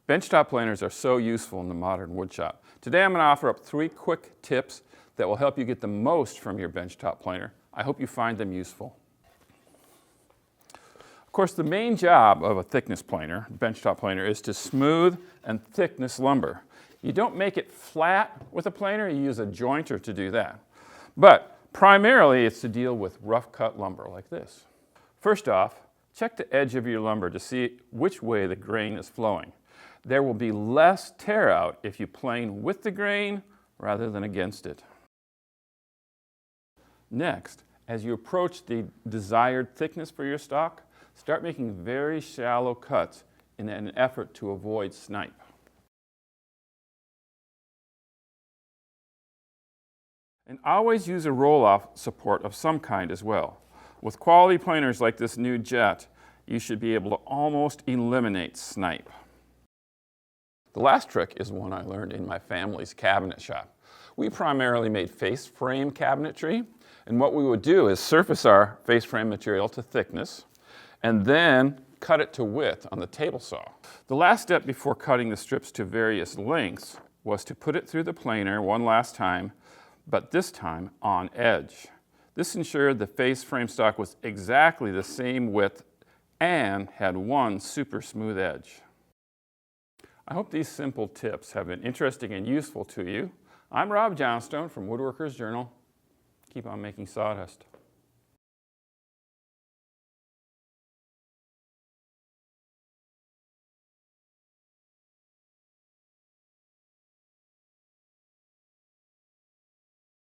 Benchtop planers are so useful in the modern woodshop. Today I'm going to offer up 3 quick tips that will help you get the most from your benchtop planer. I hope you find them useful. Of course, the main job of a thickness planer, benchtop planer, is to smooth and thickness lumber. You don't make it flat with a planer, you use a jointer to do that. But primarily it's to deal with rough cut lumber like this. First off, check the edge of your lumber to see which way the grain is flowing. There will be less tear out if you plane with the grain rather than against it. Next, as you approach the desired thickness for your stock, start making very shallow cuts in an effort to avoid snipe. And always use a roll-off support of some kind as well. With quality planers like this new Jet, you should be able to almost eliminate snipe. The last trick is one I learned in my family's cabinet shop. We primarily made face frame cabinetry, and what we would do is surface our face frame material to thickness and then cut it to width on the table saw. The last step before cutting the strips to various lengths was to put it through the planer one last time, but this time on edge. This ensured the face frame stock was exactly the same width and had one super smooth edge. I hope these simple tips have been interesting and useful to you. I'm Rob Johnstone from Woodworker's Journal. Keep on making sawdust.